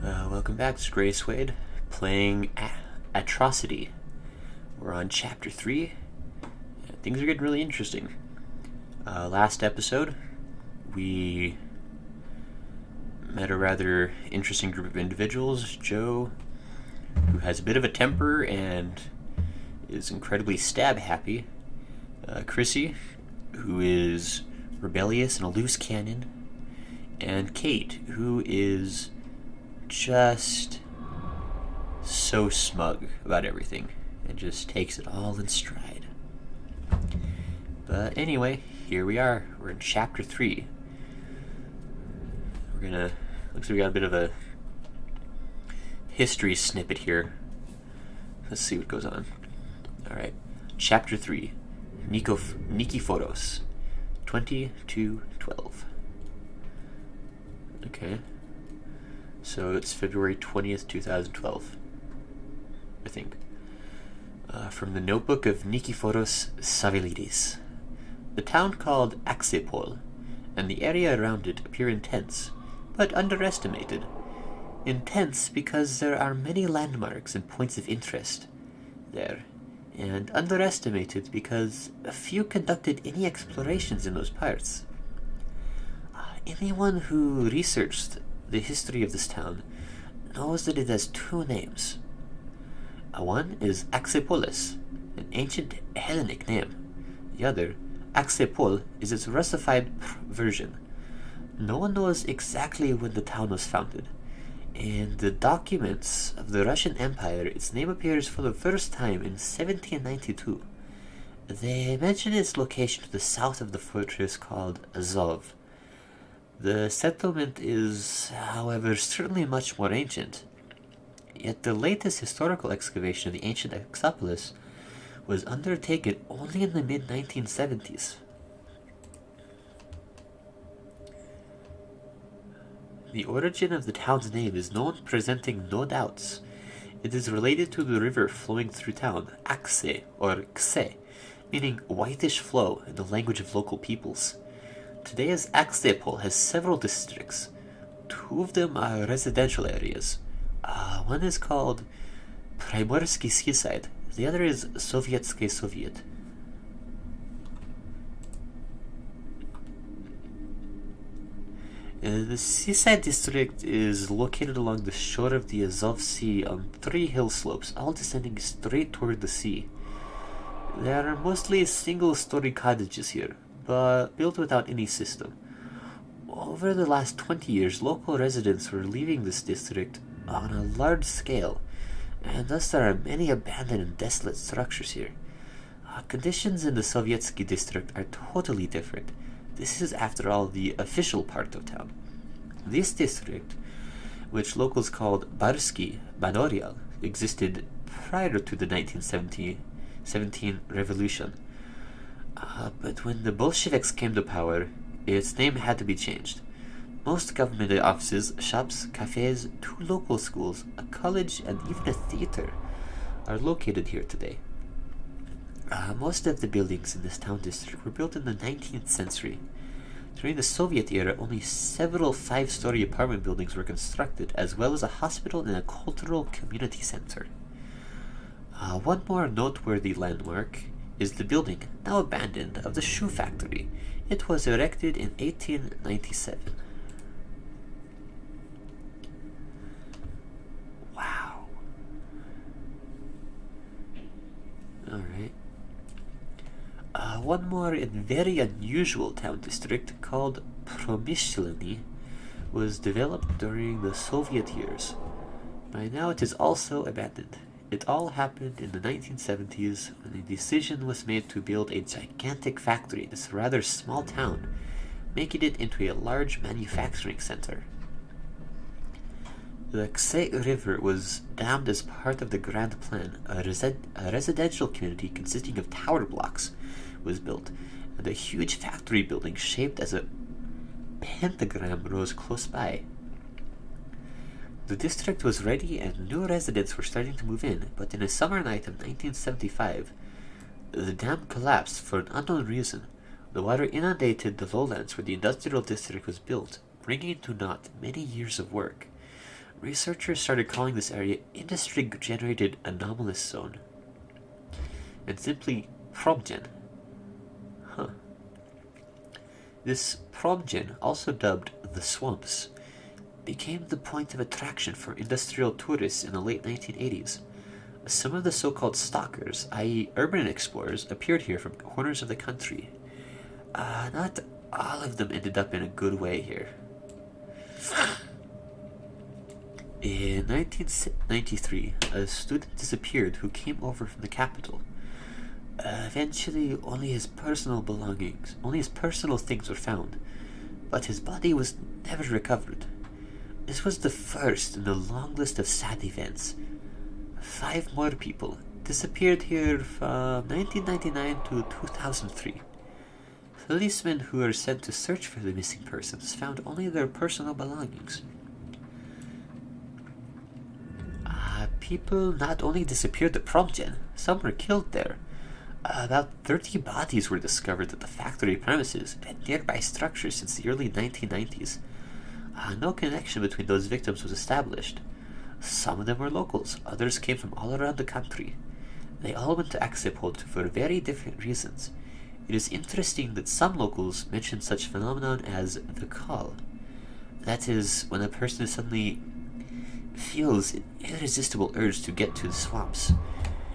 Welcome back, it's Gray Suede, playing Atrocity. We're on Chapter 3. Things are getting really interesting. Last episode, we met a rather interesting group of individuals. Joe, who has a bit of a temper and is incredibly stab-happy. Chrissy, who is rebellious and a loose cannon. And Kate, who is just so smug about everything and just takes it all in stride. But anyway, here we are. We're in Chapter 3. Looks like we got a bit of a history snippet here. Let's see what goes on. Alright. Chapter 3. Nikephoros. 20-12. Okay. So it's February 20th, 2012, I think. From the notebook of Nikephoros Savilides. The town called Aksaypolis and the area around it appear intense, but underestimated. Intense because there are many landmarks and points of interest there, and underestimated because few conducted any explorations in those parts. Anyone who researched the history of this town knows that it has two names. One is Aksaypolis, an ancient Hellenic name. The other, Aksaypol, is its Russified version. No one knows exactly when the town was founded. In the documents of the Russian Empire, its name appears for the first time in 1792. They mention its location to the south of the fortress called Azov. The settlement is, however, certainly much more ancient. Yet the latest historical excavation of the ancient Aksaypolis was undertaken only in the mid-1970s. The origin of the town's name is known, presenting no doubts. It is related to the river flowing through town, Aksay, or Kse, meaning whitish flow in the language of local peoples. Today's Aksaypol has several districts. Two of them are residential areas. One is called Primorsky Seaside. The other is Sovietsky Soviet. The Seaside district is located along the shore of the Azov Sea on three hill slopes, all descending straight toward the sea. There are mostly single-story cottages here, but built without any system. Over the last 20 years, local residents were leaving this district on a large scale, and thus there are many abandoned and desolate structures here. Conditions in the Sovietsky district are totally different. This is, after all, the official part of town. This district, which locals called Barsky Manorial, existed prior to the 1917 revolution. But when the Bolsheviks came to power, its name had to be changed. Most government offices, shops, cafes, two local schools, a college, and even a theater are located here today. Most of the buildings in this town district were built in the 19th century. During the Soviet era, only several five-story apartment buildings were constructed, as well as a hospital and a cultural community center. One more noteworthy landmark is the building, now abandoned, of the shoe factory. It was erected in 1897. Wow. Alright. One more and very unusual town district called Promyshleny was developed during the Soviet years. By now it is also abandoned. It all happened in the 1970s when a decision was made to build a gigantic factory in this rather small town, making it into a large manufacturing center. The Ksay River was dammed as part of the Grand Plan. A residential community consisting of tower blocks was built, and a huge factory building shaped as a pentagram rose close by. The district was ready and new residents were starting to move in, but in a summer night of 1975, the dam collapsed for an unknown reason. The water inundated the lowlands where the industrial district was built, bringing to naught many years of work. researchers started calling this area industry-generated anomalous zone, and simply Probgen. Huh. This Probgen, also dubbed the Swamps, became the point of attraction for industrial tourists in the late 1980s. Some of the so-called stalkers, i.e. urban explorers, appeared here from corners of the country. Not all of them ended up in a good way here. In 1993, a student disappeared who came over from the capital. Eventually, only his personal things were found, but his body was never recovered. This was the first in a long list of sad events. 5 more people disappeared here from 1999 to 2003. Policemen who were sent to search for the missing persons found only their personal belongings. People not only disappeared at Probgen, some were killed there. About 30 bodies were discovered at the factory premises and nearby structures since the early 1990s. No connection between those victims was established. Some of them were locals, others came from all around the country. They all went to Aksaypolis for very different reasons. It is interesting that some locals mention such phenomenon as the call. That is, when a person suddenly feels an irresistible urge to get to the swamps.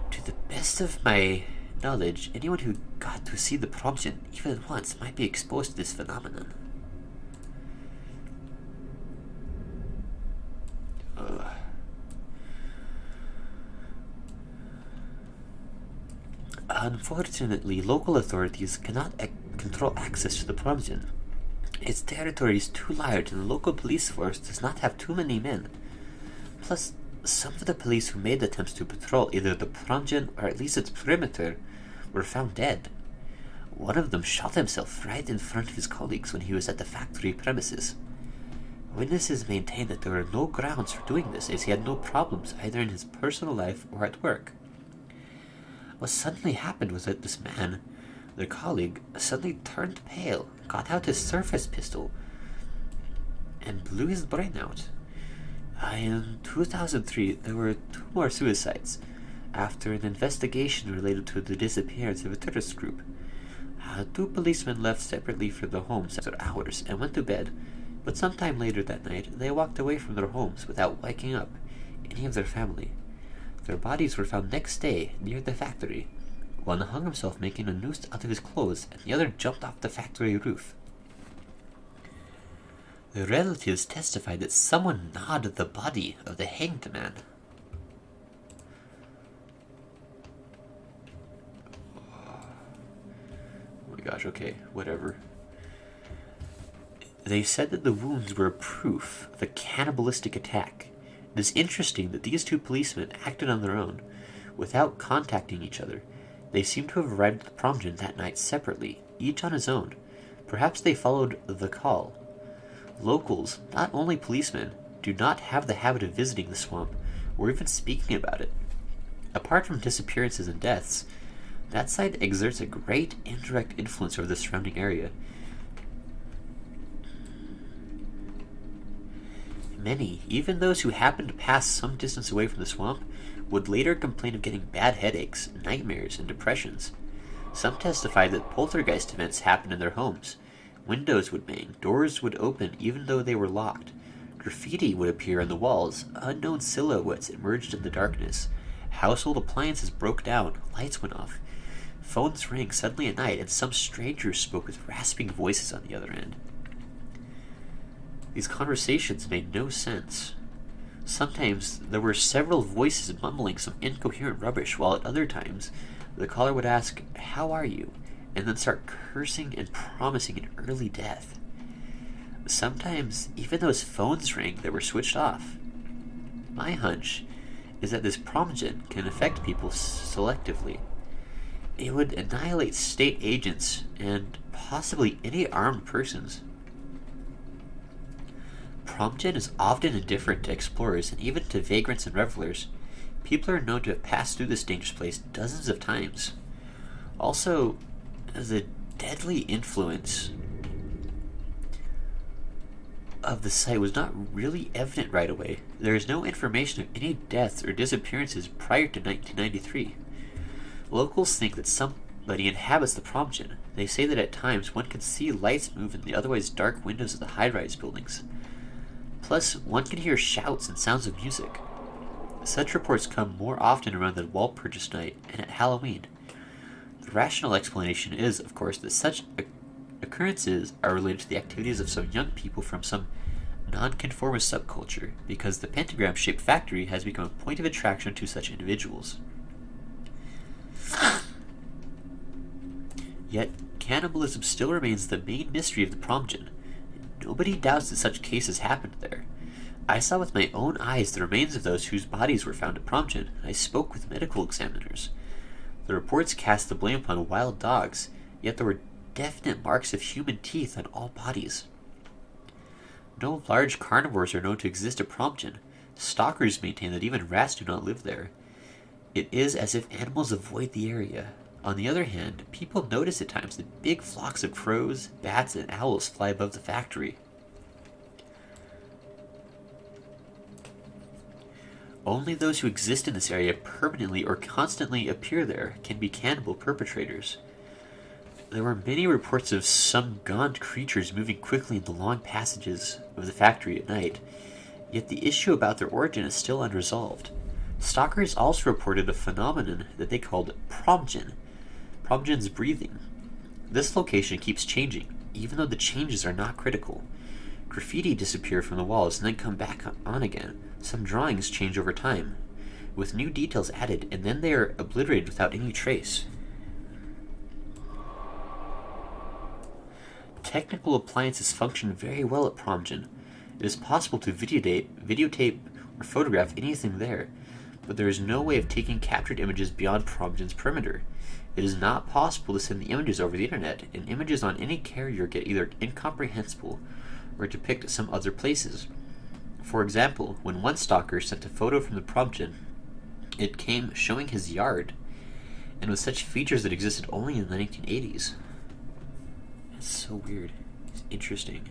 To the best of my knowledge, anyone who got to see the Probgen even once might be exposed to this phenomenon. Unfortunately, local authorities cannot control access to the Probgen. Its territory is too large and the local police force does not have too many men. Plus, some of the police who made attempts to patrol either the Probgen or at least its perimeter were found dead. One of them shot himself right in front of his colleagues when he was at the factory premises. Witnesses maintain that there were no grounds for doing this, as he had no problems either in his personal life or at work. What suddenly happened was that this man, their colleague, suddenly turned pale, got out his surface pistol, and blew his brain out. In 2003, there were 2 more suicides, after an investigation related to the disappearance of a terrorist group. 2 policemen left separately for their homes after hours and went to bed, but sometime later that night, they walked away from their homes without waking up any of their family. Their bodies were found next day near the factory. One hung himself making a noose out of his clothes, and the other jumped off the factory roof. The relatives testified that someone gnawed the body of the hanged man. Oh my gosh, okay, whatever. They said that the wounds were proof of a cannibalistic attack. It is interesting that these 2 policemen acted on their own, without contacting each other. They seem to have arrived at the Probgen that night separately, each on his own. Perhaps they followed the call. Locals, not only policemen, do not have the habit of visiting the swamp, or even speaking about it. Apart from disappearances and deaths, that site exerts a great indirect influence over the surrounding area. Many, even those who happened to pass some distance away from the swamp, would later complain of getting bad headaches, nightmares, and depressions. Some testified that poltergeist events happened in their homes. Windows would bang, doors would open even though they were locked. Graffiti would appear on the walls, unknown silhouettes emerged in the darkness. Household appliances broke down, lights went off. Phones rang suddenly at night, and some strangers spoke with rasping voices on the other end. These conversations made no sense. Sometimes there were several voices mumbling some incoherent rubbish, while at other times the caller would ask, "How are you?" and then start cursing and promising an early death. Sometimes even those phones rang that were switched off. My hunch is that this Probgen can affect people selectively. It would annihilate state agents and possibly any armed persons. Probgen is often indifferent to explorers and even to vagrants and revelers. People are known to have passed through this dangerous place dozens of times. Also, the deadly influence of the site was not really evident right away. There is no information of any deaths or disappearances prior to 1993. Locals think that somebody inhabits the Promgen. They say that at times one can see lights move in the otherwise dark windows of the high-rise buildings. Plus, one can hear shouts and sounds of music. Such reports come more often around the Walpurgis Night and at Halloween. The rational explanation is, of course, that such occurrences are related to the activities of some young people from some nonconformist subculture, because the pentagram-shaped factory has become a point of attraction to such individuals. Yet, cannibalism still remains the main mystery of the Promgen. Nobody doubts that such cases happened there. I saw with my own eyes the remains of those whose bodies were found at Promgen, and I spoke with medical examiners. The reports cast the blame upon wild dogs, yet there were definite marks of human teeth on all bodies. No large carnivores are known to exist at Promgen. Stalkers maintain that even rats do not live there. It is as if animals avoid the area. On the other hand, people notice at times that big flocks of crows, bats, and owls fly above the factory. Only those who exist in this area permanently or constantly appear there can be cannibal perpetrators. There were many reports of some gaunt creatures moving quickly in the long passages of the factory at night, yet the issue about their origin is still unresolved. Stalkers also reported a phenomenon that they called Promgen's breathing. This location keeps changing, even though the changes are not critical. Graffiti disappear from the walls and then come back on again. Some drawings change over time, with new details added, and then they are obliterated without any trace. Technical appliances function very well at Promgen. It is possible to videotape or photograph anything there, but there is no way of taking captured images beyond Promgen's perimeter. It is not possible to send the images over the internet, and images on any carrier get either incomprehensible or depict some other places. For example, when one stalker sent a photo from the Promgen, it came showing his yard, and with such features that existed only in the 1980s. That's so weird. It's interesting.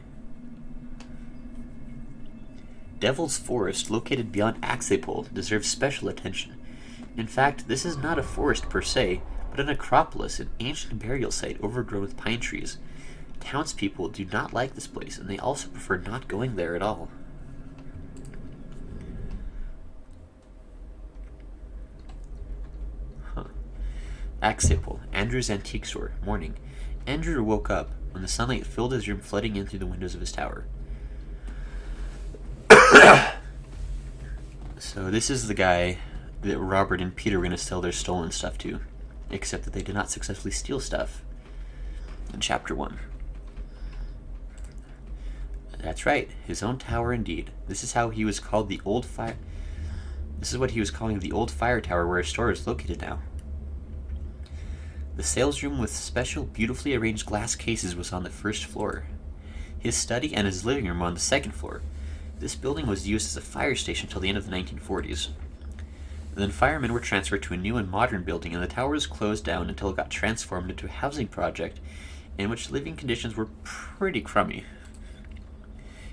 Devil's Forest, located beyond Aksaypolis, deserves special attention. In fact, this is not a forest per se, but a necropolis, an ancient burial site overgrown with pine trees. Townspeople do not like this place, and they also prefer not going there at all. Aksaypolis, Andrew's antique store, morning. Andrew woke up when the sunlight filled his room, flooding in through the windows of his tower. So this is the guy that Robert and Peter were going to sell their stolen stuff to, except that they did not successfully steal stuff in Chapter 1. That's right, his own tower indeed. This is how he was called the old fire... This is what he was calling the old fire tower where his store is located now. The sales room with special, beautifully arranged glass cases was on the first floor. His study and his living room were on the second floor. This building was used as a fire station until the end of the 1940s. Then firemen were transferred to a new and modern building, and the tower was closed down until it got transformed into a housing project in which living conditions were pretty crummy.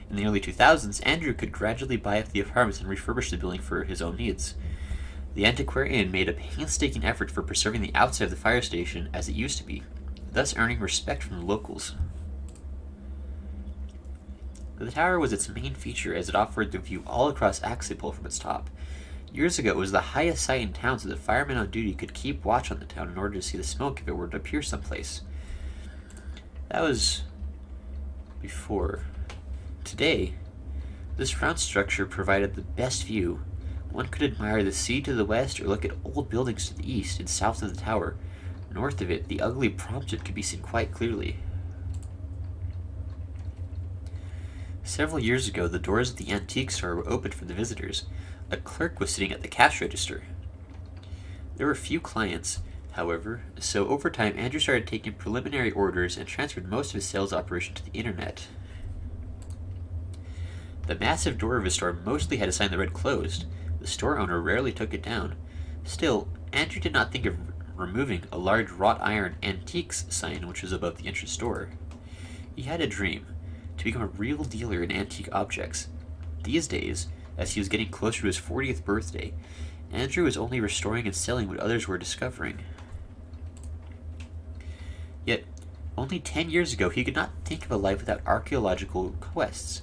In the early 2000s, Andrew could gradually buy up the apartments and refurbish the building for his own needs. The antiquarian made a painstaking effort for preserving the outside of the fire station as it used to be, thus earning respect from the locals. The tower was its main feature as it offered the view all across Aksaypolis from its top. Years ago, it was the highest site in town, so that firemen on duty could keep watch on the town in order to see the smoke if it were to appear someplace. That was before. Today, this round structure provided the best view. One could admire the sea to the west or look at old buildings to the east and south of the tower. North of it, the ugly Promgen could be seen quite clearly. Several years ago, the doors of the antique store were opened for the visitors. A clerk was sitting at the cash register. There were few clients, however, so over time Andrew started taking preliminary orders and transferred most of his sales operation to the internet. The massive door of his store mostly had a sign that read closed. The store owner rarely took it down. Still, Andrew did not think of removing a large wrought iron antiques sign which was above the entrance door. He had a dream. to become a real dealer in antique objects. These days, as he was getting closer to his 40th birthday, Andrew was only restoring and selling what others were discovering. Yet, only 10 years ago, he could not think of a life without archaeological quests.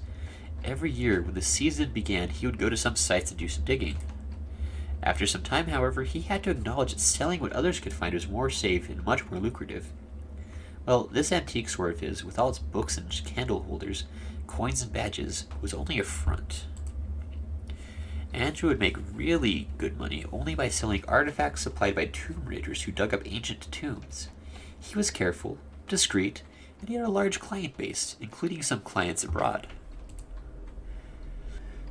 Every year, when the season began, he would go to some sites to do some digging. After some time, however, he had to acknowledge that selling what others could find was more safe and much more lucrative. Well, this antique sword of his, with all its books and candle holders, coins and badges, was only a front. Andrew would make really good money only by selling artifacts supplied by tomb raiders who dug up ancient tombs. He was careful, discreet, and he had a large client base, including some clients abroad.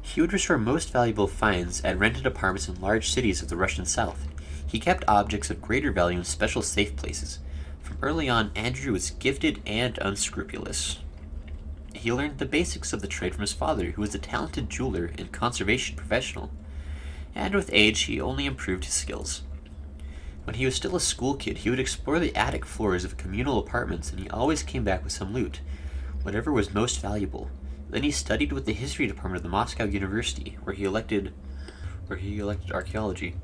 He would restore most valuable finds at rented apartments in large cities of the Russian south. He kept objects of greater value in special safe places. From early on, Andrew was gifted and unscrupulous. He learned the basics of the trade from his father, who was a talented jeweler and conservation professional. And with age, he only improved his skills. When he was still a school kid, he would explore the attic floors of communal apartments, and he always came back with some loot, whatever was most valuable. Then he studied with the history department of the Moscow University, where he elected archaeology.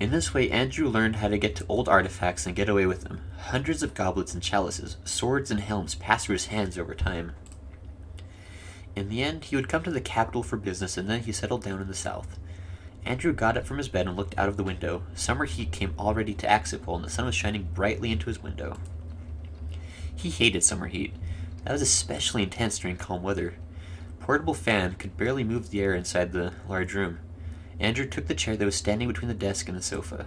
In this way, Andrew learned how to get to old artifacts and get away with them. Hundreds of goblets and chalices, swords and helms passed through his hands over time. In the end, he would come to the capital for business, and then he settled down in the south. Andrew got up from his bed and looked out of the window. Summer heat came already to Aksaypolis, and the sun was shining brightly into his window. He hated summer heat. That was especially intense during calm weather. A portable fan could barely move the air inside the large room. Andrew took the chair that was standing between the desk and the sofa.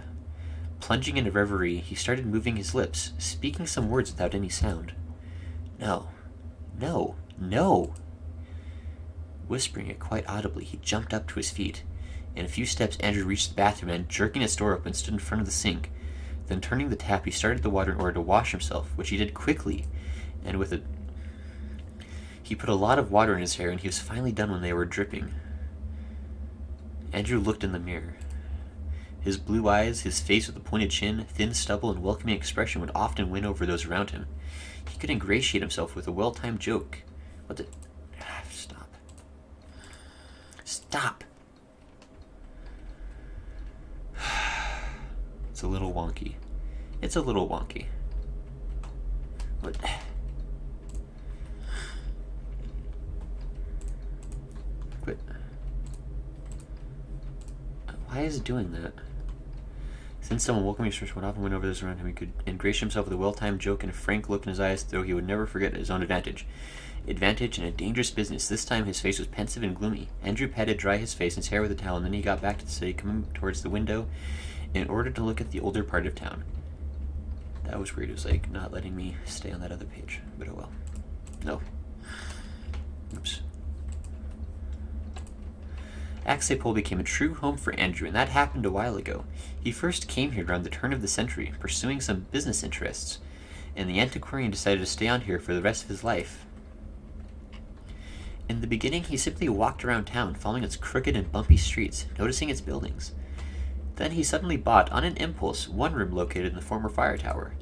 Plunging into reverie, he started moving his lips, speaking some words without any sound. No. No. No. Whispering it quite audibly, he jumped up to his feet. In a few steps, Andrew reached the bathroom and, jerking its door open, stood in front of the sink. Then, turning the tap, he started the water in order to wash himself, which he did quickly, and with it. He put a lot of water in his hair, and he was finally done when they were dripping. Andrew looked in the mirror. His blue eyes, his face with a pointed chin, thin stubble, and welcoming expression would often win over those around him. He could ingratiate himself with a well-timed joke. What the... Stop. Stop! It's a little wonky. It's a little wonky. What... Quit. Why is it doing that? Since someone welcoming expression would often win over those around him, he could ingratiate himself with a well-timed joke and a frank look in his eyes, though he would never forget his own advantage. Advantage in a dangerous business. This time his face was pensive and gloomy. Andrew patted dry his face and his hair with a towel, and then he got back to the city, coming towards the window in order to look at the older part of town. That was weird. It was like not letting me stay on that other page. But oh well. No. Oops. Aksaypolis became a true home for Andrew, and that happened a while ago. He first came here around the turn of the century, pursuing some business interests, and the antiquarian decided to stay on here for the rest of his life. In the beginning, he simply walked around town, following its crooked and bumpy streets, noticing its buildings. Then he suddenly bought, on an impulse, one room located in the former fire tower.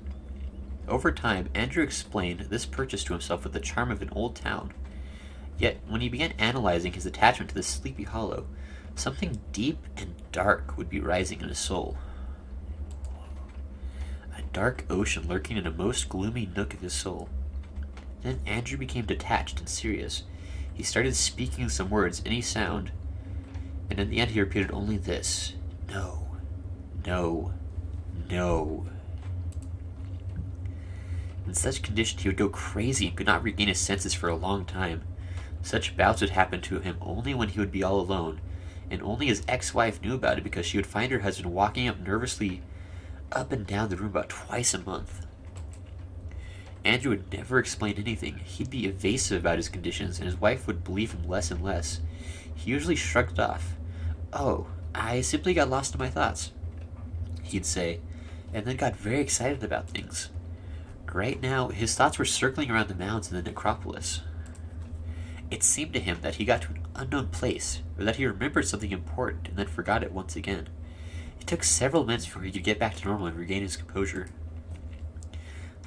Over time, Andrew explained this purchase to himself with the charm of an old town. Yet, when he began analyzing his attachment to this sleepy hollow, something deep and dark would be rising in his soul. A dark ocean lurking in a most gloomy nook of his soul. Then Andrew became detached and serious. He started speaking some words, any sound, and in the end he repeated only this: no, no, no. In such condition, he would go crazy and could not regain his senses for a long time. Such bouts would happen to him only when he would be all alone, and only his ex-wife knew about it because she would find her husband walking up nervously up and down the room about twice a month. Andrew would never explain anything. He'd be evasive about his conditions, and his wife would believe him less and less. He usually shrugged it off. "Oh, I simply got lost in my thoughts," he'd say, and then got very excited about things. Right now, his thoughts were circling around the mounds in the necropolis. It seemed to him that he got to an unknown place, or that he remembered something important and then forgot it once again. It took several minutes before he could get back to normal and regain his composure.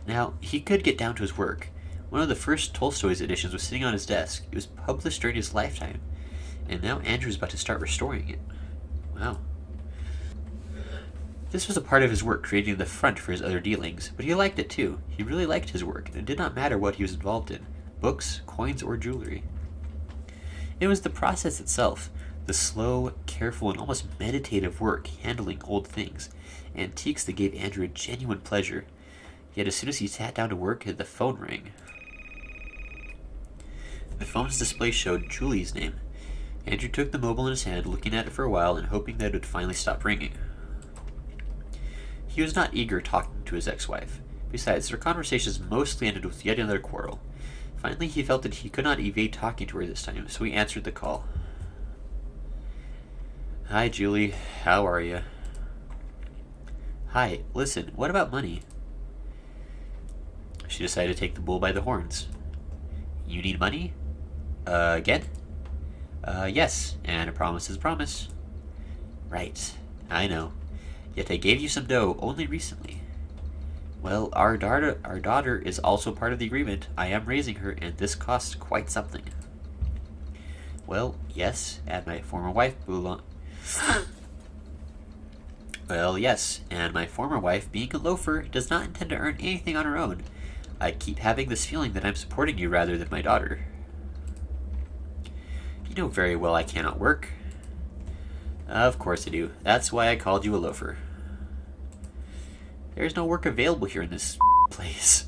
Now, he could get down to his work. One of the first Tolstoy's editions was sitting on his desk. It was published during his lifetime, and now Andrew is about to start restoring it. Wow. This was a part of his work creating the front for his other dealings, but he liked it too. He really liked his work, and it did not matter what he was involved in, books, coins, or jewelry. It was the process itself, the slow, careful, and almost meditative work handling old things, antiques that gave Andrew a genuine pleasure. Yet as soon as he sat down to work, the phone rang. The phone's display showed Julie's name. Andrew took the mobile in his hand, looking at it for a while and hoping that it would finally stop ringing. He was not eager talking to his ex-wife. Besides, their conversations mostly ended with yet another quarrel. Finally, he felt that he could not evade talking to her this time, so he answered the call. Hi, Julie. How are you? Hi. Listen, what about money? She decided to take the bull by the horns. You need money? Again? Yes, and a promise is a promise. Right. I know. Yet I gave you some dough only recently. Well, our daughter is also part of the agreement. I am raising her, and this costs quite something. Well, yes, and my former wife Well, yes, and my former wife, being a loafer, does not intend to earn anything on her own. I keep having this feeling that I'm supporting you rather than my daughter. You know very well I cannot work. Of course I do. That's why I called you a loafer. There's no work available here in this place.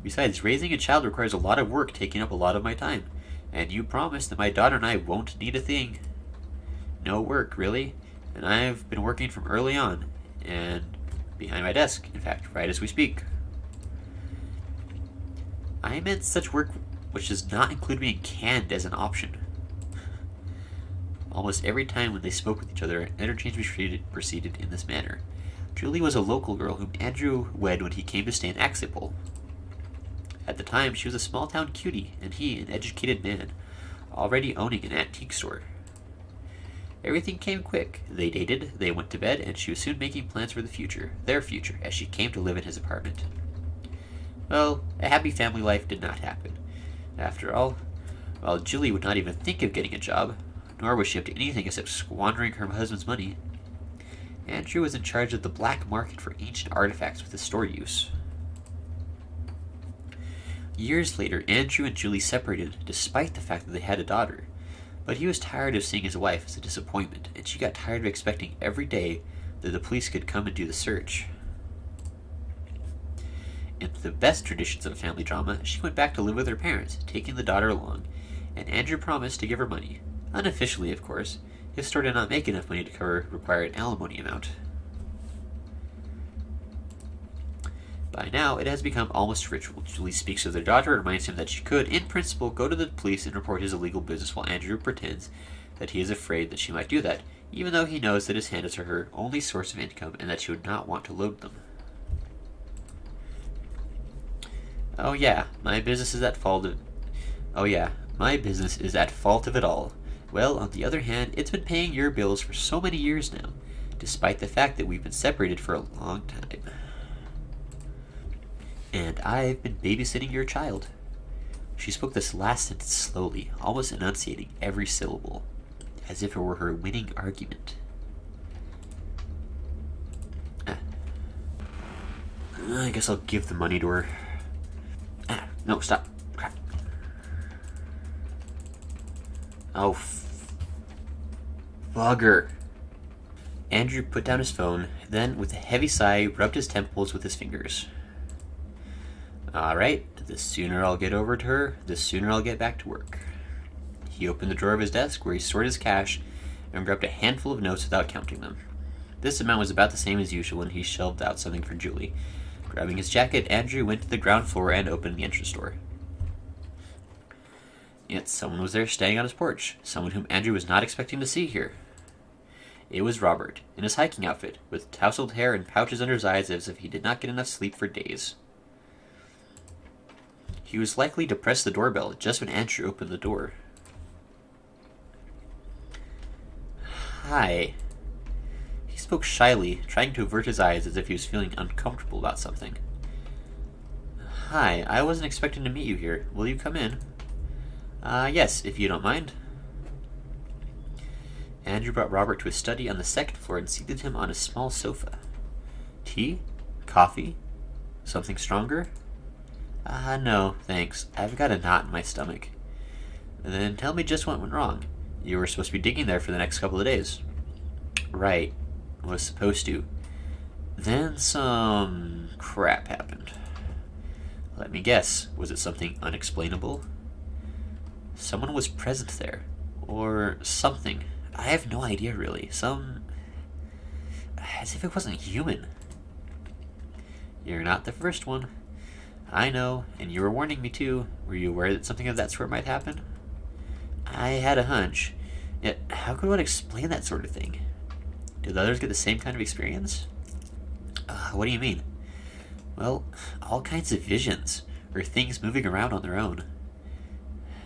Besides, raising a child requires a lot of work, taking up a lot of my time. And you promised that my daughter and I won't need a thing. No work, really. And I've been working from early on. And behind my desk, in fact, right as we speak. I meant such work which does not include being canned as an option. Almost every time when they spoke with each other, an interchange proceeded in this manner. Julie was a local girl whom Andrew wed when he came to stay in Aksaypolis. At the time, she was a small-town cutie, and he, an educated man, already owning an antique store. Everything came quick. They dated, they went to bed, and she was soon making plans for the future, their future, as she came to live in his apartment. Well, a happy family life did not happen. After all, while Julie would not even think of getting a job, nor was she up to anything except squandering her husband's money, Andrew was in charge of the black market for ancient artifacts with his store use. Years later, Andrew and Julie separated despite the fact that they had a daughter, but he was tired of seeing his wife as a disappointment, and she got tired of expecting every day that the police could come and do the search. In the best traditions of a family drama, she went back to live with her parents, taking the daughter along, and Andrew promised to give her money. Unofficially, of course. His store did not make enough money to cover required alimony amount. By now, it has become almost ritual. Julie speaks to their daughter and reminds him that she could, in principle, go to the police and report his illegal business, while Andrew pretends that he is afraid that she might do that, even though he knows that his hand is her only source of income and that she would not want to load them. Oh yeah, my business is at fault of it all. Well, on the other hand, it's been paying your bills for so many years now, despite the fact that we've been separated for a long time. And I've been babysitting your child. She spoke this last sentence slowly, almost enunciating every syllable, as if it were her winning argument. I guess I'll give the money to her. No, stop. Crap. Oh, bugger. Andrew put down his phone, then, with a heavy sigh, rubbed his temples with his fingers. Alright, the sooner I'll get over to her, the sooner I'll get back to work. He opened the drawer of his desk where he stored his cash and grabbed a handful of notes without counting them. This amount was about the same as usual when he shelved out something for Julie. Grabbing his jacket, Andrew went to the ground floor and opened the entrance door. Yet someone was there standing on his porch, someone whom Andrew was not expecting to see here. It was Robert, in his hiking outfit, with tousled hair and pouches under his eyes as if he did not get enough sleep for days. He was likely to press the doorbell just when Andrew opened the door. Hi. He spoke shyly, trying to avert his eyes as if he was feeling uncomfortable about something. Hi, I wasn't expecting to meet you here. Will you come in? Yes, if you don't mind. Andrew brought Robert to his study on the second floor and seated him on a small sofa. Tea? Coffee? Something stronger? No, thanks. I've got a knot in my stomach. Then tell me just what went wrong. You were supposed to be digging there for the next couple of days. Right. Was supposed to. Then some crap happened. Let me guess. Was it something unexplainable? Someone was present there. Or something. I have no idea, really. As if it wasn't human. You're not the first one. I know, and you were warning me too. Were you aware that something of that sort might happen? I had a hunch. Yet, how could one explain that sort of thing? Did others get the same kind of experience? What do you mean? Well, all kinds of visions, or things moving around on their own.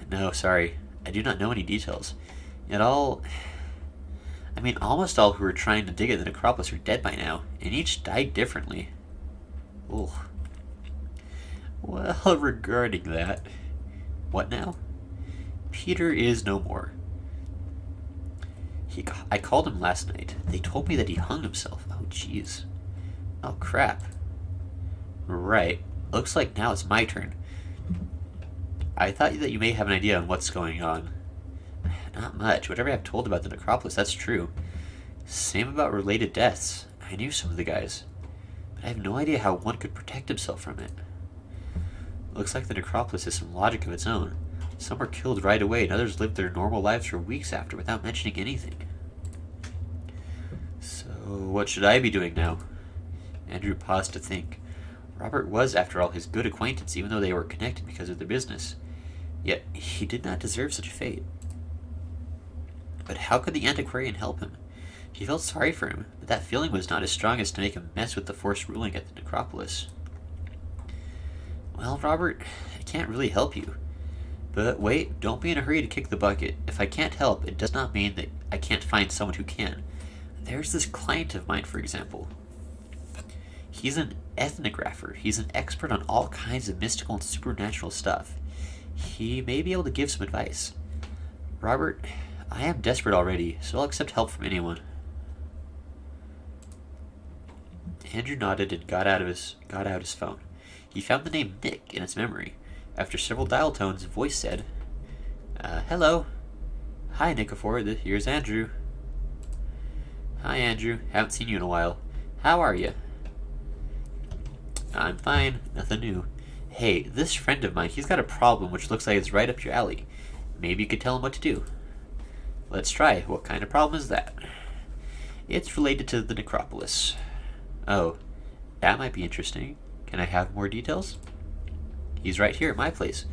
No, sorry, I do not know any details. Yet almost all who were trying to dig at the necropolis are dead by now, and each died differently. Ugh. Well, regarding that... What now? Peter is no more. I called him last night. They told me that he hung himself. Oh, jeez. Oh, crap. Right. Looks like now it's my turn. I thought that you may have an idea on what's going on. Not much. Whatever I've told about the necropolis, that's true. Same about related deaths. I knew some of the guys. But I have no idea how one could protect himself from it. Looks like the necropolis has some logic of its own. Some were killed right away, and others lived their normal lives for weeks after without mentioning anything. So, what should I be doing now? Andrew paused to think. Robert was, after all, his good acquaintance, even though they were connected because of their business. Yet, he did not deserve such a fate. But how could the antiquarian help him? He felt sorry for him, but that feeling was not as strong as to make him mess with the force ruling at the necropolis. Well, Robert, I can't really help you. But wait, don't be in a hurry to kick the bucket. If I can't help, it does not mean that I can't find someone who can. There's this client of mine, for example. He's an ethnographer. He's an expert on all kinds of mystical and supernatural stuff. He may be able to give some advice. Robert, I am desperate already, so I'll accept help from anyone. Andrew nodded and got out his phone. He found the name Nick in its memory. After several dial tones, a voice said, hello. Hi, Nikifor. Here's Andrew. Hi, Andrew. Haven't seen you in a while. How are you? I'm fine. Nothing new. Hey, this friend of mine, he's got a problem which looks like it's right up your alley. Maybe you could tell him what to do. Let's try. What kind of problem is that? It's related to the necropolis. Oh, that might be interesting. Can I have more details? He's right here at my place.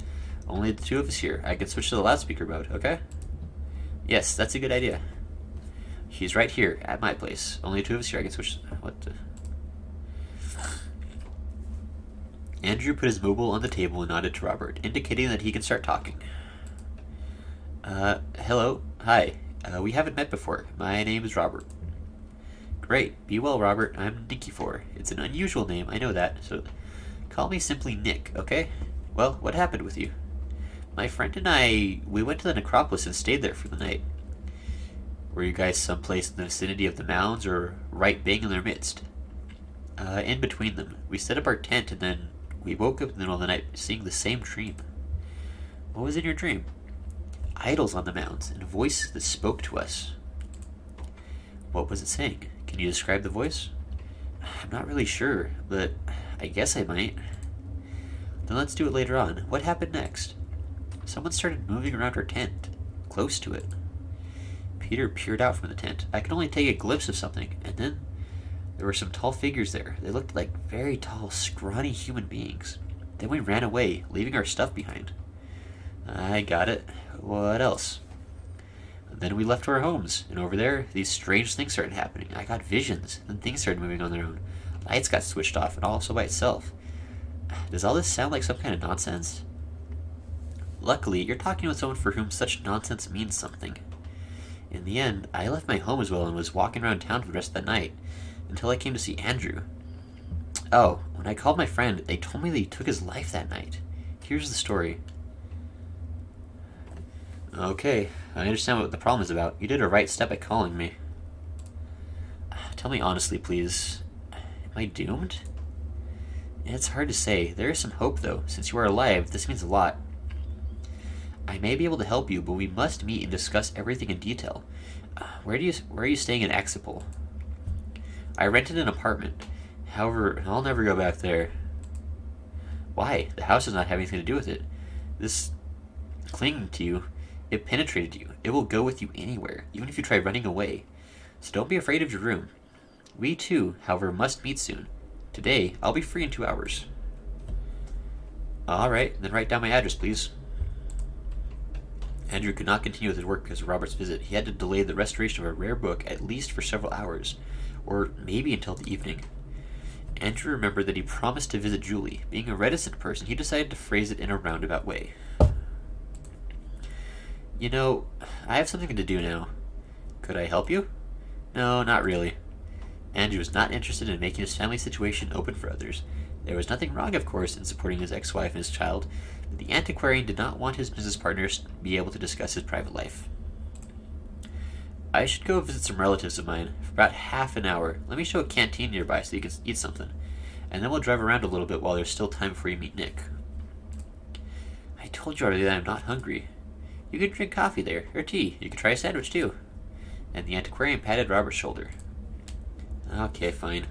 Only the two of us here. I can switch to the loudspeaker mode, okay? Yes, that's a good idea. He's right here at my place. Only two of us here. I can switch... What the... Andrew put his mobile on the table and nodded to Robert, indicating that he can start talking. Hello. Hi. We haven't met before. My name is Robert. Great. Be well, Robert. I'm Nikifor. It's an unusual name, I know that, so call me simply Nick, okay? Well, what happened with you? My friend and I, we went to the necropolis and stayed there for the night. Were you guys someplace in the vicinity of the mounds, or right bang in their midst? In between them. We set up our tent, and then we woke up in the middle of the night seeing the same dream. What was in your dream? Idols on the mounds, and a voice that spoke to us. What was it saying? Can you describe the voice? I'm not really sure, but I guess I might. Then let's do it later on. What happened next? Someone started moving around our tent, close to it. Peter peered out from the tent. I could only take a glimpse of something, and then there were some tall figures there. They looked like very tall, scrawny human beings. Then we ran away, leaving our stuff behind. I got it. What else? Then we left our homes, and over there, these strange things started happening. I got visions, and things started moving on their own. Lights got switched off, and also by itself. Does all this sound like some kind of nonsense? Luckily, you're talking with someone for whom such nonsense means something. In the end, I left my home as well and was walking around town for the rest of the night, until I came to see Andrew. Oh, when I called my friend, they told me that he took his life that night. Here's the story. Okay, I understand what the problem is about. You did a right step by calling me. Tell me honestly, please. Am I doomed? It's hard to say. There is some hope, though. Since you are alive, this means a lot. I may be able to help you, but we must meet and discuss everything in detail. Where are you staying in Aksaypolis? I rented an apartment. However, I'll never go back there. Why? The house does not have anything to do with it. This clinging to you, it penetrated you. It will go with you anywhere, even if you try running away. So don't be afraid of your room. We too, however, must meet soon. Today, I'll be free in 2 hours. Alright, then write down my address, please. Andrew could not continue with his work because of Robert's visit. He had to delay the restoration of a rare book at least for several hours, or maybe until the evening. Andrew remembered that he promised to visit Julie. Being a reticent person, he decided to phrase it in a roundabout way. You know, I have something to do now. Could I help you? No, not really. Andrew was not interested in making his family situation open for others. There was nothing wrong, of course, in supporting his ex-wife and his child, but the antiquarian did not want his business partners to be able to discuss his private life. I should go visit some relatives of mine for about half an hour. Let me show a canteen nearby so you can eat something, and then we'll drive around a little bit while there's still time before you meet Nick. I told you already that I'm not hungry. You could drink coffee there, or tea. You could try a sandwich, too. And the antiquarian patted Robert's shoulder. Okay, fine.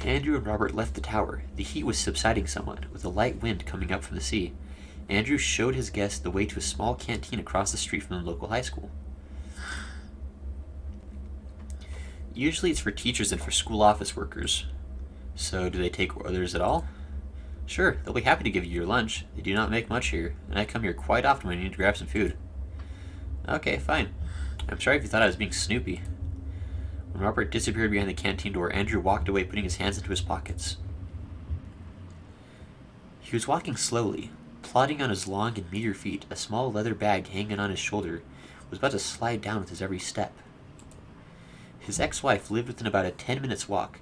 Andrew and Robert left the tower. The heat was subsiding somewhat, with a light wind coming up from the sea. Andrew showed his guests the way to a small canteen across the street from the local high school. Usually it's for teachers and for school office workers. So do they take orders at all? Sure, they'll be happy to give you your lunch. They do not make much here, and I come here quite often when I need to grab some food. Okay, fine. I'm sorry if you thought I was being snoopy. When Robert disappeared behind the canteen door, Andrew walked away, putting his hands into his pockets. He was walking slowly, plodding on his long and meager feet. A small leather bag hanging on his shoulder was about to slide down with his every step. His ex-wife lived within about a 10-minute walk.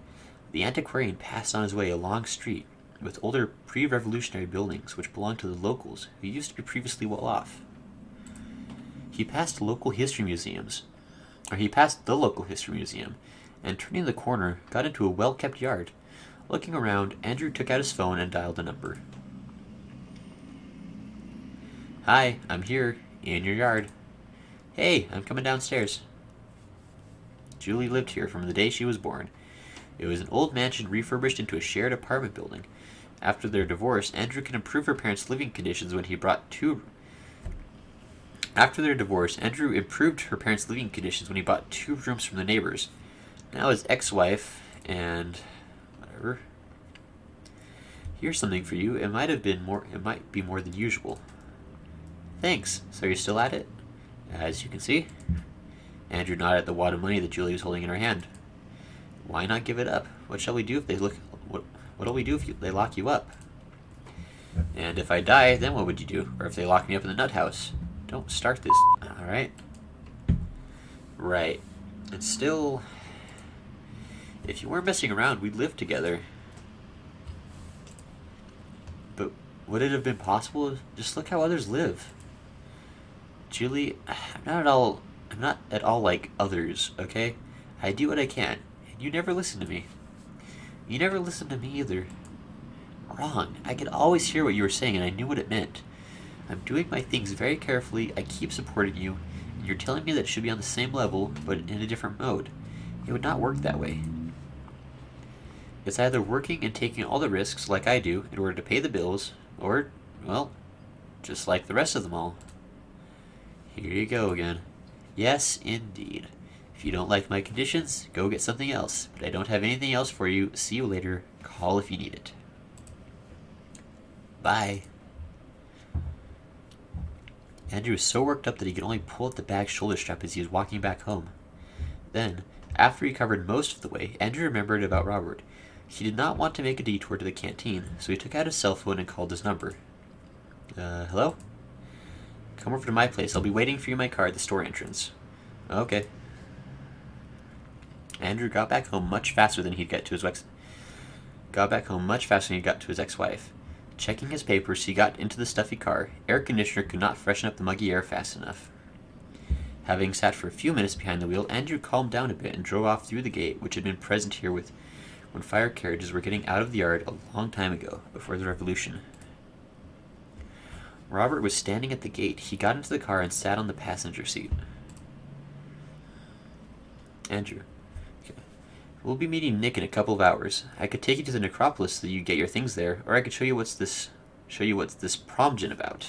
The antiquarian passed on his way a long street with older pre-revolutionary buildings which belonged to the locals who used to be previously well off. He passed the local history museum, and turning the corner, got into a well-kept yard. Looking around, Andrew took out his phone and dialed a number. Hi, I'm here, in your yard. Hey, I'm coming downstairs. Julie lived here from the day she was born. It was an old mansion refurbished into a shared apartment building. After their divorce, Andrew could improve her parents' living conditions when he bought two rooms from the neighbors. Now his ex-wife and whatever. Here's something for you. It might be more than usual. Thanks. So you're still at it? As you can see. Andrew nodded at the wad of money that Julie was holding in her hand. Why not give it up? What shall we do if what'll we do if they lock you up? And if I die, then what would you do? Or if they lock me up in the nut house? Don't start this. Alright. Right. And still, if you weren't messing around, we'd live together. But would it have been possible? Just look how others live. Julie, I'm not at all like others, okay? I do what I can, and you never listen to me. You never listened to me either. Wrong. I could always hear what you were saying, and I knew what it meant. I'm doing my things very carefully, I keep supporting you, and you're telling me that it should be on the same level, but in a different mode. It would not work that way. It's either working and taking all the risks, like I do, in order to pay the bills, or, well, just like the rest of them all. Here you go again. Yes, indeed. If you don't like my conditions, go get something else. But I don't have anything else for you. See you later. Call if you need it. Bye. Andrew was so worked up that he could only pull at the bag's shoulder strap as he was walking back home. Then, after he covered most of the way, Andrew remembered about Robert. He did not want to make a detour to the canteen, so he took out his cell phone and called his number. Hello? Come over to my place. I'll be waiting for you in my car at the store entrance. Okay. Andrew got back home much faster than he'd got to his ex-wife. Checking his papers, he got into the stuffy car. Air conditioner could not freshen up the muggy air fast enough. Having sat for a few minutes behind the wheel, Andrew calmed down a bit and drove off through the gate, which had been present here when fire carriages were getting out of the yard a long time ago, before the Revolution. Robert was standing at the gate. He got into the car and sat on the passenger seat. Andrew. Okay. We'll be meeting Nick in a couple of hours. I could take you to the necropolis so that you get your things there, or I could show you what's this promgen about.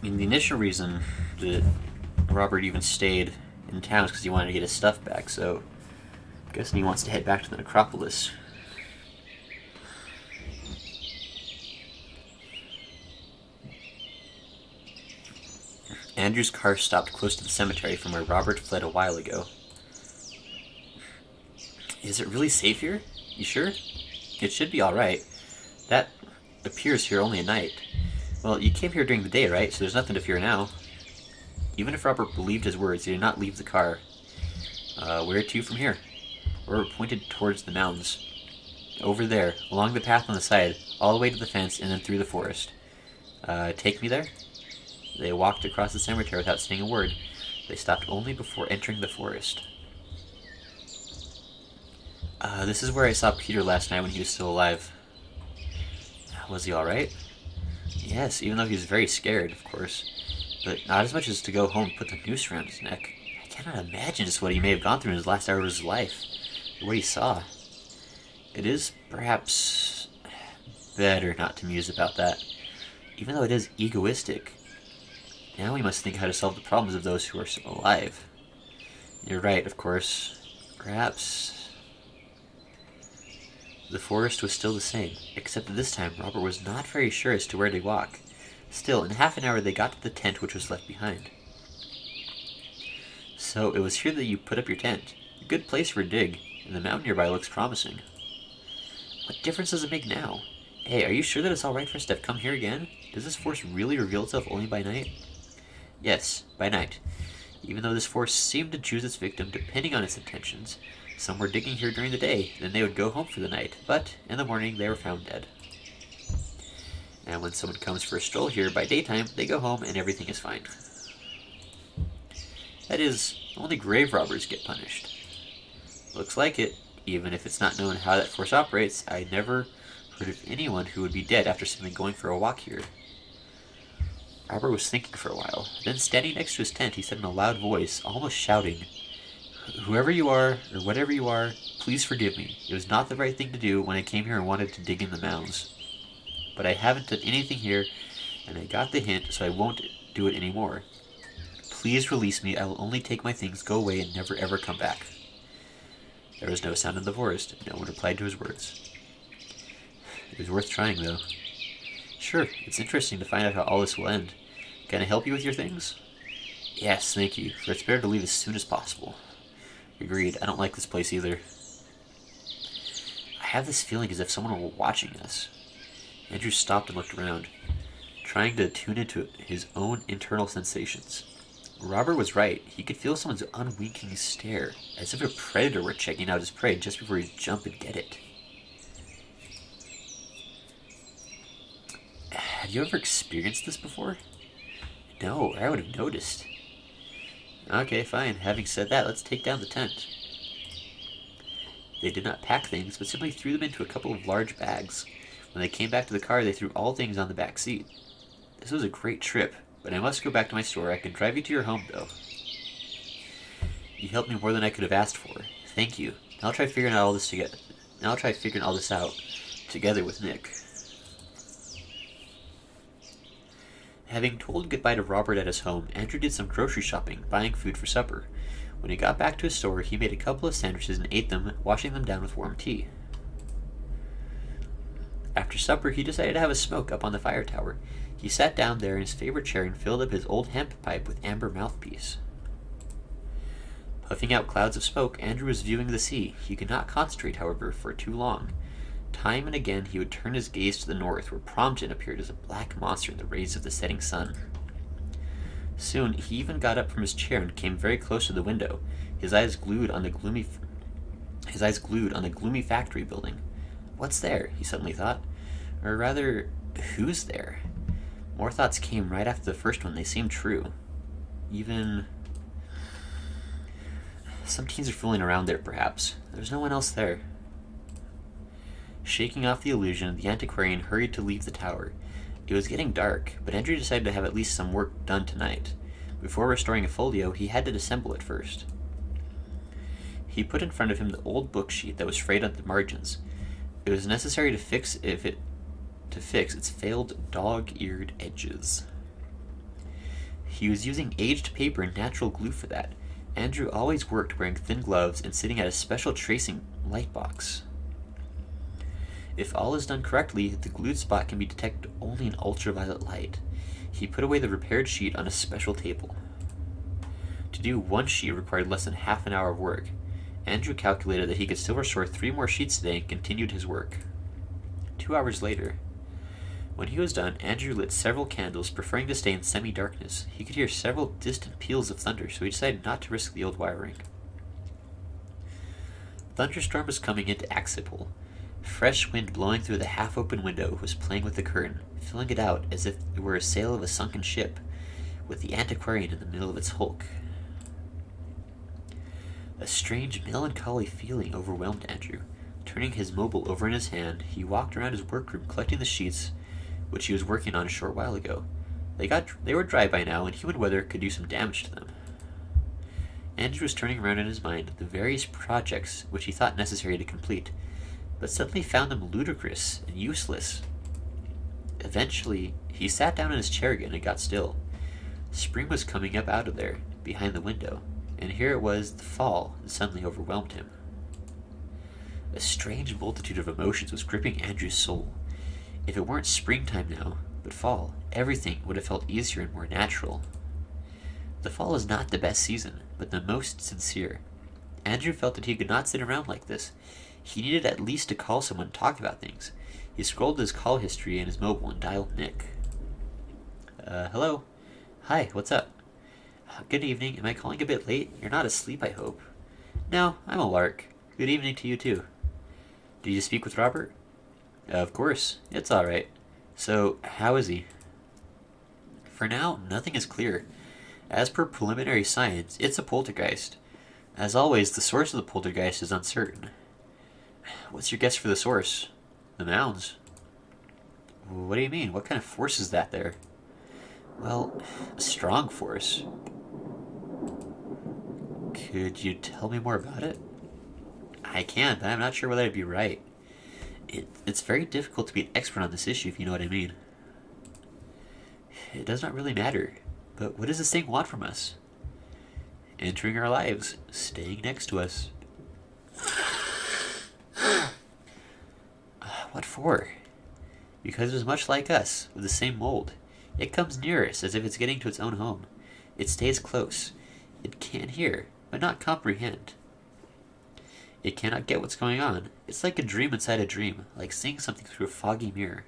The initial reason that Robert even stayed in town is because he wanted to get his stuff back, so I'm guessing he wants to head back to the necropolis. Andrew's car stopped close to the cemetery from where Robert fled a while ago. Is it really safe here? You sure? It should be alright. That appears here only at night. Well, you came here during the day, right? So there's nothing to fear now. Even if Robert believed his words, he did not leave the car. Where to from here? Robert pointed towards the mountains. Over there, along the path on the side, all the way to the fence, and then through the forest. Take me there? They walked across the cemetery without saying a word. They stopped only before entering the forest. This is where I saw Peter last night when he was still alive. Was he alright? Yes, even though he was very scared, of course. But not as much as to go home and put the noose around his neck. I cannot imagine just what he may have gone through in his last hour of his life. Or what he saw. It is, perhaps, better not to muse about that. Even though it is egoistic. Now we must think how to solve the problems of those who are still alive. You're right, of course. Perhaps... The forest was still the same, except that this time Robert was not very sure as to where to walk. Still, in half an hour they got to the tent which was left behind. So, it was here that you put up your tent. A good place for a dig, and the mountain nearby looks promising. What difference does it make now? Hey, are you sure that it's alright for us to have come here again? Does this force really reveal itself only by night? Yes, by night. Even though this force seemed to choose its victim depending on its intentions. Some were digging here during the day, then they would go home for the night, but in the morning they were found dead. And when someone comes for a stroll here by daytime, they go home and everything is fine. That is, only grave robbers get punished. Looks like it. Even if it's not known how that force operates, I never heard of anyone who would be dead after simply going for a walk here. Robert was thinking for a while. Then, standing next to his tent, he said in a loud voice, almost shouting, "Whoever you are, or whatever you are, please forgive me. It was not the right thing to do when I came here and wanted to dig in the mounds. But I haven't done anything here, and I got the hint, so I won't do it anymore. Please release me. I will only take my things, go away, and never ever come back." There was no sound in the forest. No one replied to his words. It was worth trying, though. Sure, it's interesting to find out how all this will end. Can I help you with your things? Yes, thank you, for it's better to leave as soon as possible. Agreed, I don't like this place either. I have this feeling as if someone were watching us. Andrew stopped and looked around, trying to tune into his own internal sensations. Robert was right. He could feel someone's unwinking stare, as if a predator were checking out his prey just before he'd jump and get it. Have you ever experienced this before? No, I would have noticed. Okay, fine. Having said that, let's take down the tent. They did not pack things, but simply threw them into a couple of large bags. When they came back to the car, they threw all things on the back seat. This was a great trip, but I must go back to my store. I can drive you to your home, though. You helped me more than I could have asked for. Thank you. Now I'll try figuring all this out together with Nick. Having told goodbye to Robert at his home, Andrew did some grocery shopping, buying food for supper. When he got back to his store, he made a couple of sandwiches and ate them, washing them down with warm tea. After supper, he decided to have a smoke up on the fire tower. He sat down there in his favorite chair and filled up his old hemp pipe with amber mouthpiece. Puffing out clouds of smoke, Andrew was viewing the sea. He could not concentrate, however, for too long. Time and again he would turn his gaze to the north, where Promgen appeared as a black monster in the rays of the setting sun. Soon he even got up from his chair and came very close to the window, his eyes glued on the gloomy factory building. What's there? He suddenly thought. Or rather, who's there? More thoughts came right after the first one. They seemed true. Even... some teens are fooling around there, perhaps. There's no one else there. Shaking off the illusion, the antiquarian hurried to leave the tower. It was getting dark, but Andrew decided to have at least some work done tonight. Before restoring a folio, he had to disassemble it first. He put in front of him the old book sheet that was frayed at the margins. It was necessary to fix its failed dog-eared edges. He was using aged paper and natural glue for that. Andrew always worked wearing thin gloves and sitting at a special tracing light box. If all is done correctly, the glued spot can be detected only in ultraviolet light. He put away the repaired sheet on a special table. To do one sheet required less than half an hour of work. Andrew calculated that he could still restore 3 more sheets today and continued his work. 2 hours later, when he was done, Andrew lit several candles, preferring to stay in semi-darkness. He could hear several distant peals of thunder, so he decided not to risk the old wiring. Thunderstorm was coming into Aksaypolis. Fresh wind blowing through the half-open window was playing with the curtain, filling it out as if it were a sail of a sunken ship, with the antiquarian in the middle of its hulk. A strange, melancholy feeling overwhelmed Andrew. Turning his mobile over in his hand, he walked around his workroom collecting the sheets which he was working on a short while ago. They were dry by now, and human weather could do some damage to them. Andrew was turning around in his mind the various projects which he thought necessary to complete, but suddenly found them ludicrous and useless. Eventually, he sat down in his chair again and got still. Spring was coming up out of there, behind the window, and here it was the fall that suddenly overwhelmed him. A strange multitude of emotions was gripping Andrew's soul. If it weren't springtime now, but fall, everything would have felt easier and more natural. The fall is not the best season, but the most sincere. Andrew felt that he could not sit around like this. He needed at least to call someone and talk about things. He scrolled his call history in his mobile and dialed Nick. Hello? Hi, what's up? Good evening. Am I calling a bit late? You're not asleep, I hope. No, I'm a lark. Good evening to you, too. Did you speak with Robert? Of course. It's all right. So, how is he? For now, nothing is clear. As per preliminary science, it's a poltergeist. As always, the source of the poltergeist is uncertain. What's your guess for the source? The mounds. What do you mean? What kind of force is that there? Well, a strong force. Could you tell me more about it? I can, but I'm not sure whether I'd be right. It's very difficult to be an expert on this issue, if you know what I mean. It does not really matter. But what does this thing want from us? Entering our lives, staying next to us. What for? Because it is much like us, with the same mold. It comes near us as if it's getting to its own home. It stays close. It can hear, but not comprehend. It cannot get what's going on. It's like a dream inside a dream, like seeing something through a foggy mirror.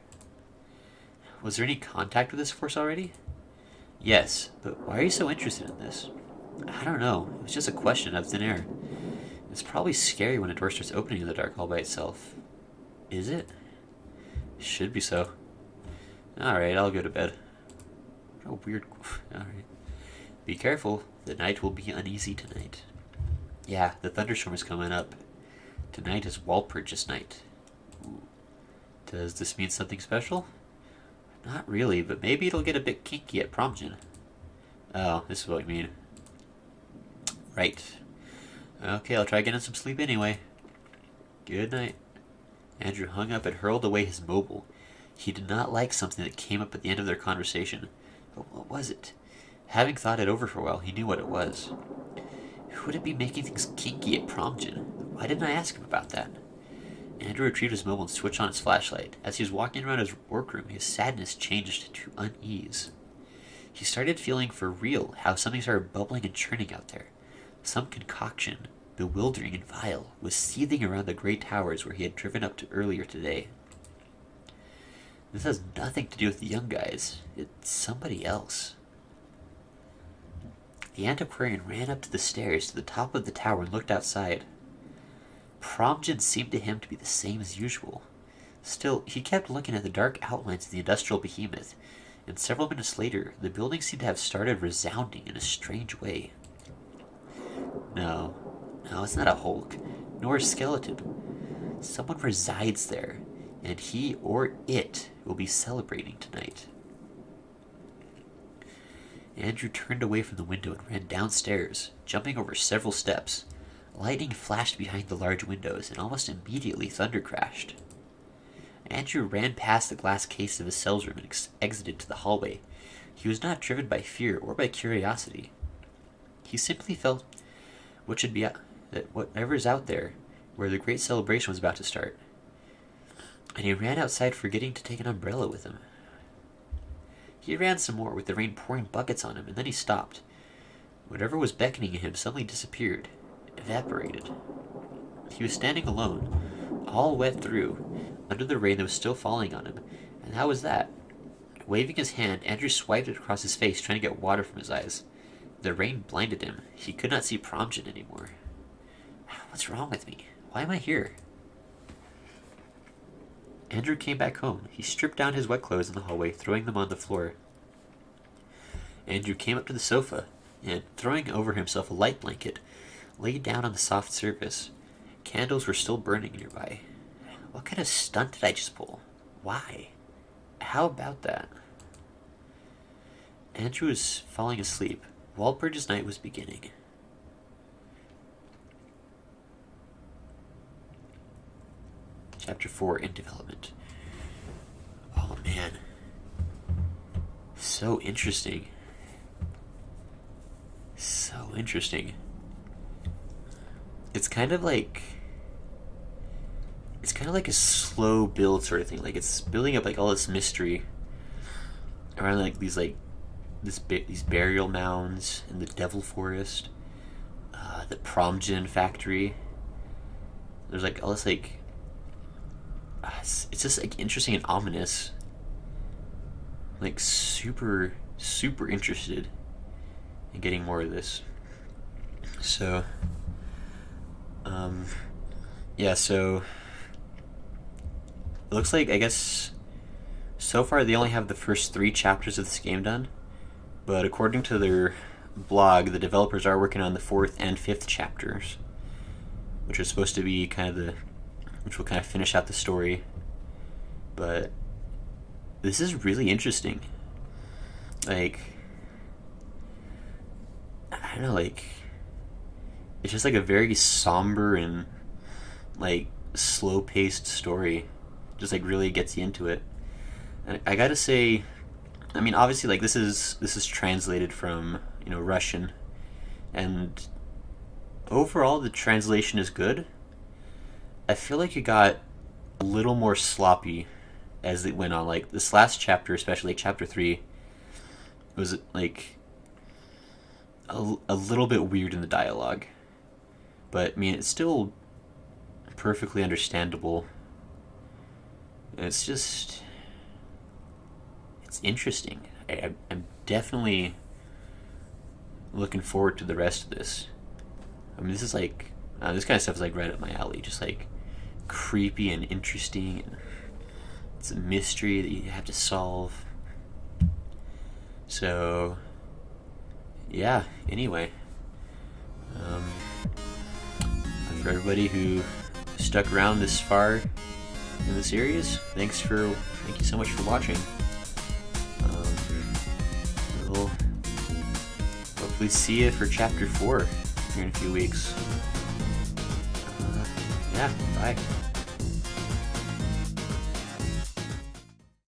Was there any contact with this force already? Yes, but why are you so interested in this? I don't know. It was just a question out of thin air. It's probably scary when a door starts opening in the dark all by itself. Is it? Should be so. Alright, I'll go to bed. Oh, weird. Alright. Be careful. The night will be uneasy tonight. Yeah, the thunderstorm is coming up. Tonight is Walpurgis Night. Ooh. Does this mean something special? Not really, but maybe it'll get a bit kinky at Promgen. Oh, this is what I mean. Right. Okay, I'll try getting some sleep anyway. Good night. Andrew hung up and hurled away his mobile. He did not like something that came up at the end of their conversation. But what was it? Having thought it over for a while, he knew what it was. Who would it be making things kinky at Promgen? Why didn't I ask him about that? Andrew retrieved his mobile and switched on his flashlight. As he was walking around his workroom, his sadness changed to unease. He started feeling for real how something started bubbling and churning out there. Some concoction, bewildering and vile, was seething around the great towers where he had driven up to earlier today. This has nothing to do with the young guys. It's somebody else. The antiquarian ran up to the stairs to the top of the tower and looked outside. Promgen seemed to him to be the same as usual. Still, he kept looking at the dark outlines of the industrial behemoth, and several minutes later, the building seemed to have started resounding in a strange way. No, it's not a Hulk, nor a skeleton. Someone resides there, and he or it will be celebrating tonight. Andrew turned away from the window and ran downstairs, jumping over several steps. Lightning flashed behind the large windows, and almost immediately thunder crashed. Andrew ran past the glass case of his cells room and exited to the hallway. He was not driven by fear or by curiosity. He simply felt that whatever is out there, where the great celebration was about to start. And he ran outside, forgetting to take an umbrella with him. He ran some more, with the rain pouring buckets on him, and then he stopped. Whatever was beckoning at him suddenly disappeared, evaporated. He was standing alone, all wet through, under the rain that was still falling on him, and how was that? Waving his hand, Andrew swiped it across his face, trying to get water from his eyes. The rain blinded him. He could not see Promgen anymore. What's wrong with me? Why am I here? Andrew came back home. He stripped down his wet clothes in the hallway, throwing them on the floor. Andrew came up to the sofa, and, throwing over himself a light blanket, lay down on the soft surface. Candles were still burning nearby. What kind of stunt did I just pull? Why? How about that? Andrew was falling asleep. Walpurgis Night was beginning. Chapter 4 in development. Oh man. So interesting. So interesting. It's kind of like a slow build sort of thing. Like, it's building up like all this mystery around like these burial mounds in the Devil Forest, the Promgen factory. There's like all this like it's just like interesting and ominous. Like super interested in getting more of this. So so it looks like, I guess, so far they only have the first 3 chapters of this game done, but according to their blog, the developers are working on the 4th and 5th chapters, which are supposed to be which will kind of finish out the story. But this is really interesting. Like, I don't know, like, it's just like a very somber and like slow-paced story. Just like really gets you into it. And I gotta say, I mean, obviously, like, this is translated from, Russian, and overall the translation is good. I feel like it got a little more sloppy as it went on. Like, this last chapter, especially like chapter 3, was like a little bit weird in the dialogue, but I mean, it's still perfectly understandable. It's interesting. I'm definitely looking forward to the rest of this. I mean, this is like, this kind of stuff is like right up my alley. Just like creepy and interesting. And it's a mystery that you have to solve. So, yeah, anyway. For everybody who stuck around this far in the series, thank you so much for watching. We'll hopefully see you for chapter 4 here in a few weeks. Yeah, bye.